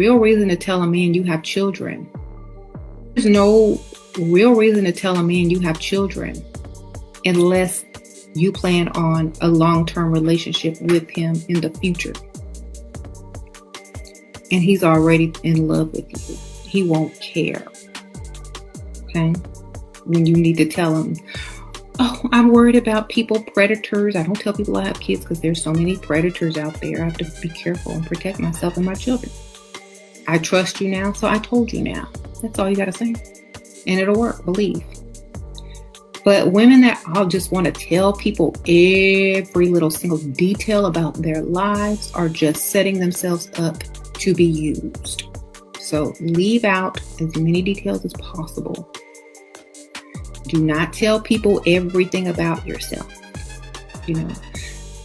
real reason to tell a man you have children. There's no real reason to tell a man you have children unless you plan on a long-term relationship with him in the future. And he's already in love with you. He won't care. Okay? When you need to tell him, oh, I'm worried about predators. I don't tell people I have kids because there's so many predators out there. I have to be careful and protect myself and my children. I trust you now, so I told you now. That's all you got to say. And it'll work, believe. But women that all just want to tell people every little single detail about their lives are just setting themselves up to be used. So leave out as many details as possible. Do not tell people everything about yourself. You know,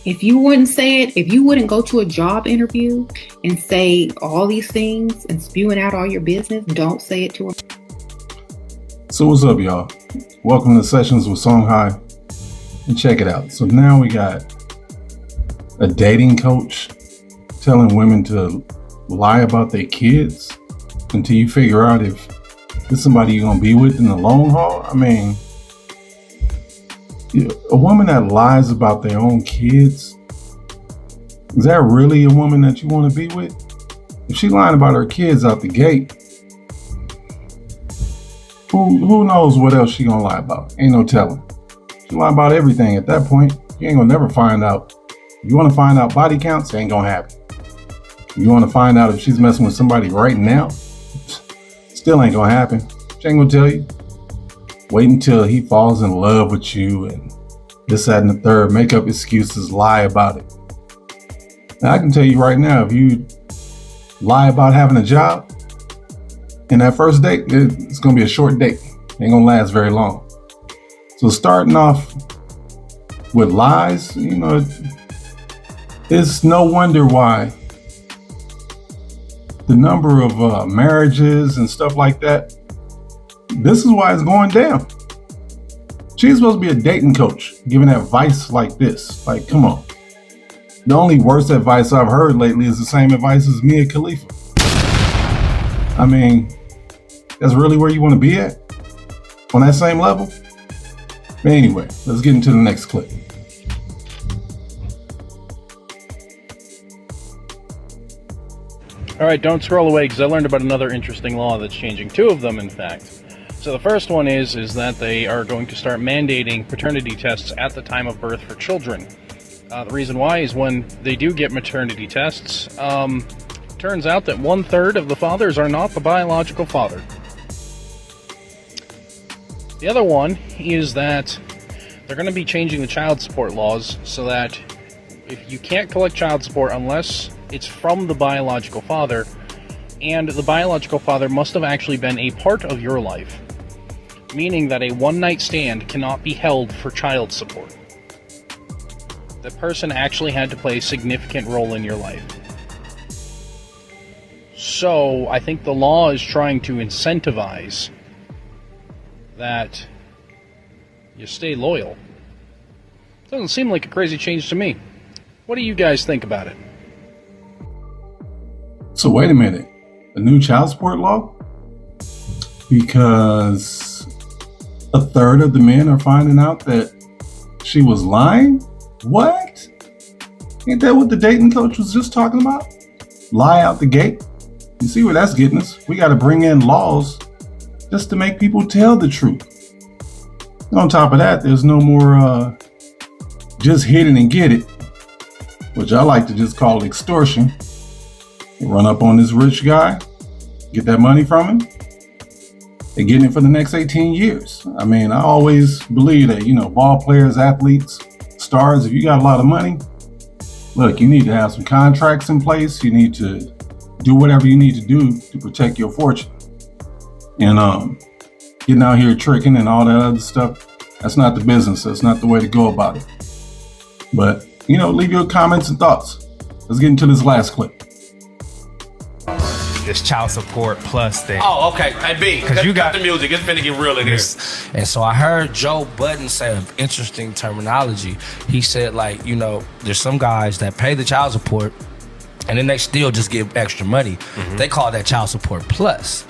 if you wouldn't say it, if you wouldn't go to a job interview and say all these things and spewing out all your business, don't say it to them. So what's up, y'all? Welcome to Sessions with Song High. And check it out. So now we got a dating coach telling women to lie about their kids until you figure out if it's somebody you're going to be with in the long haul. I mean, a woman that lies about their own kids, is that really a woman that you want to be with? If she's lying about her kids out the gate, who knows what else she gonna lie about? Ain't no telling. She lie about everything at that point. You ain't gonna never find out. You want to find out body counts? Ain't gonna happen. You want to find out if she's messing with somebody right now? Still ain't gonna happen. She ain't gonna tell you. Wait until he falls in love with you and this, that, and the third. Make up excuses, lie about it. Now, I can tell you right now, if you lie about having a job in that first date, it's gonna be a short date. Ain't gonna last very long. So starting off with lies, you know, it's no wonder why the number of marriages and stuff like that, this is why it's going down. She's supposed to be a dating coach, giving advice like this. Like, come on. The only worst advice I've heard lately is the same advice as Mia Khalifa. I mean, that's really where you want to be at? On that same level? But anyway, let's get into the next clip. All right, don't scroll away because I learned about another interesting law that's changing. Two of them, in fact. So the first one is that they are going to start mandating paternity tests at the time of birth for children. The reason why is when they do get maternity tests, turns out that 1/3 of the fathers are not the biological father. The other one is that they're going to be changing the child support laws so that if you can't collect child support unless it's from the biological father, and the biological father must have actually been a part of your life, meaning that a one-night stand cannot be held for child support. The person actually had to play a significant role in your life. So I think the law is trying to incentivize that you stay loyal. Doesn't seem like a crazy change to me. What do you guys think about it? So wait a minute, a new child support law? Because 1/3 of the men are finding out that she was lying? What? Ain't that what the dating coach was just talking about? Lie out the gate? You see where that's getting us? We got to bring in laws just to make people tell the truth. And on top of that, there's no more just hit it and get it, which I like to just call extortion. You run up on this rich guy, get that money from him, they're getting it for the next 18 years. I mean, I always believe that, you know, ball players, athletes, stars, if you got a lot of money, look, you need to have some contracts in place. You need to do whatever you need to do to protect your fortune. And getting out here tricking and all that other stuff, that's not the business. That's not the way to go about it. But, you know, leave your comments and thoughts. Let's get into this last clip. This child support plus thing. Oh, okay. Hey, B, because you got the music. It's finna get real in here. And so I heard Joe Budden say an interesting terminology. He said, like, you know, there's some guys that pay the child support and then they still just give extra money. They call that child support plus.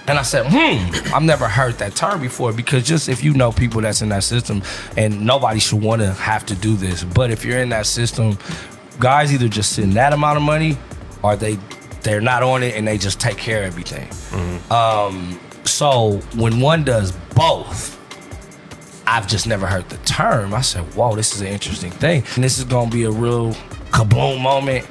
And I said, I've never heard that term before, because just if you know people that's in that system, and nobody should want to have to do this, but if you're in that system, guys either just send that amount of money, or they're not on it and they just take care of everything. So when one does both, I've just never heard the term. I said, whoa, this is an interesting thing. And this is gonna be a real kaboom moment.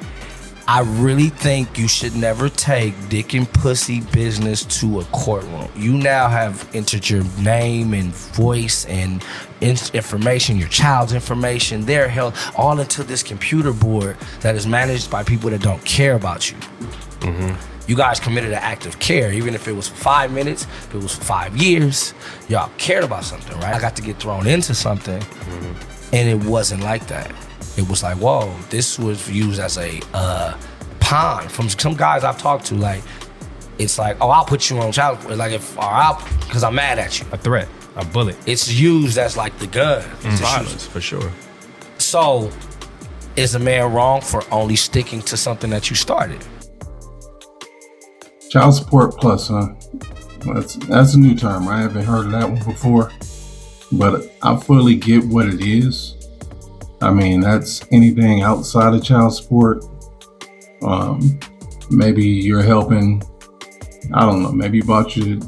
I really think you should never take dick and pussy business to a courtroom. You now have entered your name and voice and information, your child's information, their health, all into this computer board that is managed by people that don't care about you. You guys committed an act of care, even if it was for 5 minutes, if it was for 5 years, y'all cared about something, right? I got to get thrown into something, and it wasn't like that. It was like, whoa, this was used as a pawn. From some guys I've talked to, like, it's like, oh, I'll put you on child support, like, because I'm mad at you. A threat, a bullet. It's used as like the gun. Violence, for sure. So, is a man wrong for only sticking to something that you started? Child support plus, huh? That's a new term. I haven't heard of that one before, but I fully get what it is. I mean, that's anything outside of child support. Maybe you're helping, I don't know, maybe you bought your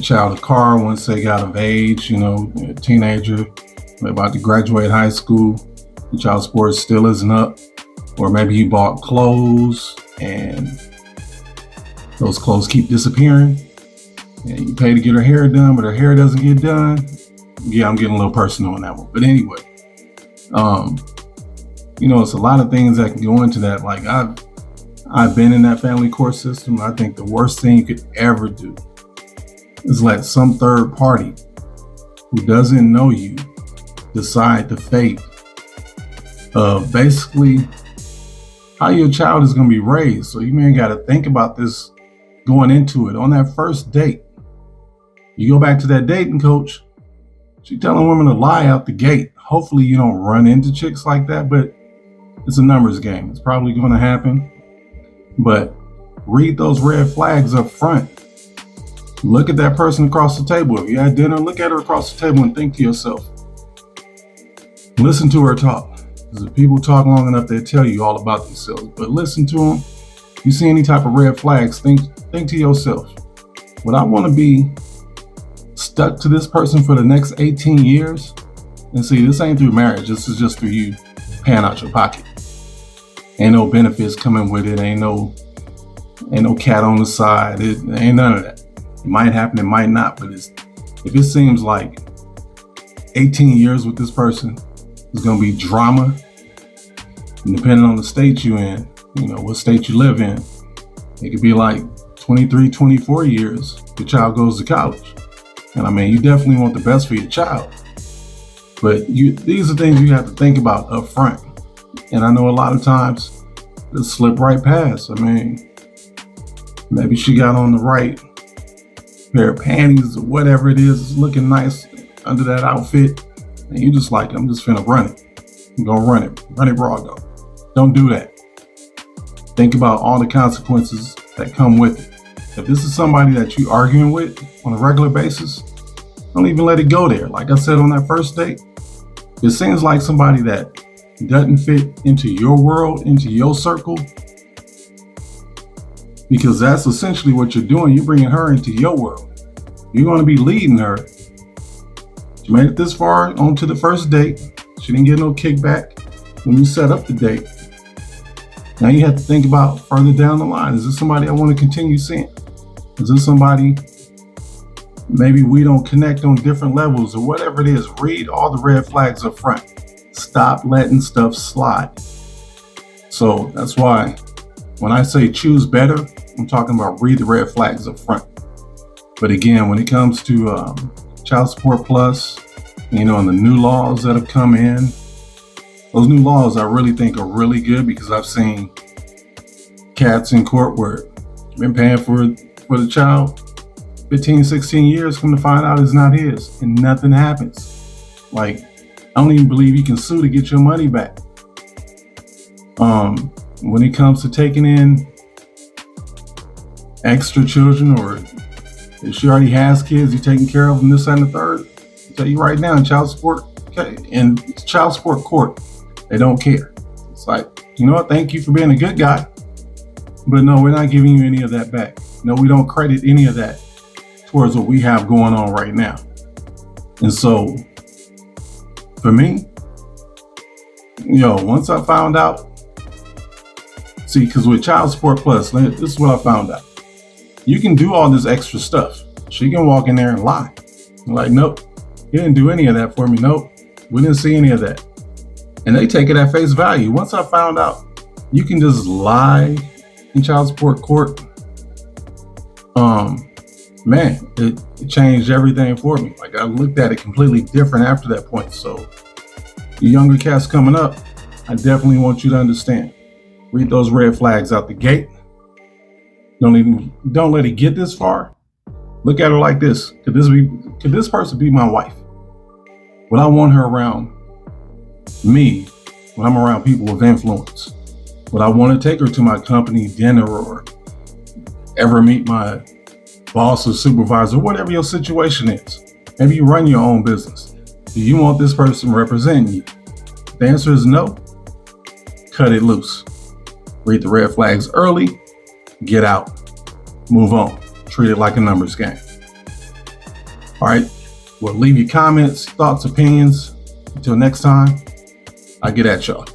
child a car once they got of age, a teenager, they're about to graduate high school, the child support still isn't up. Or maybe you bought clothes and those clothes keep disappearing, and you pay to get her hair done, but her hair doesn't get done. Yeah, I'm getting a little personal on that one. But anyway, it's a lot of things that can go into that. Like I've been in that family court system. I think the worst thing you could ever do is let some third party who doesn't know you decide the fate of basically how your child is going to be raised. So you got to think about this going into it. On that first date, you go back to that dating coach, she's telling women to lie out the gate. Hopefully you don't run into chicks like that, but it's a numbers game. It's probably going to happen. But read those red flags up front. Look at that person across the table. If you had dinner, look at her across the table and think to yourself. Listen to her talk. Because if people talk long enough, they'll tell you all about themselves. But listen to them. If you see any type of red flags, think to yourself, would I want to be stuck to this person for the next 18 years? And see, this ain't through marriage. This is just through you paying out your pocket. Ain't no benefits coming with it. Ain't no cat on the side. It ain't none of that. It might happen, it might not. But if it seems like 18 years with this person is going to be drama, and depending on the state you in, what state you live in, it could be like 23, 24 years your child goes to college. And you definitely want the best for your child. But these are things you have to think about up front. And I know a lot of times they'll slip right past. Maybe she got on the right pair of panties or whatever it is, looking nice under that outfit. And you just like, I'm just finna run it. I'm gonna run it. Run it raw though. Don't do that. Think about all the consequences that come with it. If this is somebody that you're arguing with on a regular basis, don't even let it go there. Like I said on that first date, it seems like somebody that doesn't fit into your world, into your circle, because that's essentially what you're doing. You're bringing her into your world. You're going to be leading her. She made it this far onto the first date. She didn't get no kickback when you set up the date. Now you have to think about further down the line. Is this somebody I want to continue seeing? Is this somebody maybe we don't connect on different levels or whatever it is? Read all the red flags up front. Stop letting stuff slide. So that's why when I say choose better, I'm talking about read the red flags up front. But again, when it comes to child support plus, and the new laws that have come in, those new laws I really think are really good, because I've seen cats in court where been paying for the child 15, 16 years, come to find out it's not his, and nothing happens. Like, I don't even believe you can sue to get your money back. when it comes to taking in extra children, or if she already has kids, you're taking care of them, this and the third, I'll tell you right now, in child support, in child support court, they don't care. It's like, you know what, thank you for being a good guy, but no, we're not giving you any of that back. No, we don't credit any of that towards what we have going on right now. And so for me, once I found out, see, because with Child Support Plus, this is what I found out. You can do all this extra stuff. She can walk in there and lie. I'm like, nope, you didn't do any of that for me. Nope, we didn't see any of that. And they take it at face value. Once I found out you can just lie in child support court, man, it changed everything for me. Like, I looked at it completely different after that point. So you younger cats coming up, I definitely want you to understand. Read those red flags out the gate. Don't let it get this far. Look at her like this. Could this person be my wife? Would I want her around me when I'm around people with influence? Would I want to take her to my company dinner or ever meet my boss or supervisor, whatever your situation is? Maybe you run your own business. Do you want this person representing you? If the answer is no, cut it loose. Read the red flags early, get out, move on, treat it like a numbers game. All right, well, leave your comments, thoughts, opinions. Until next time, I get at y'all.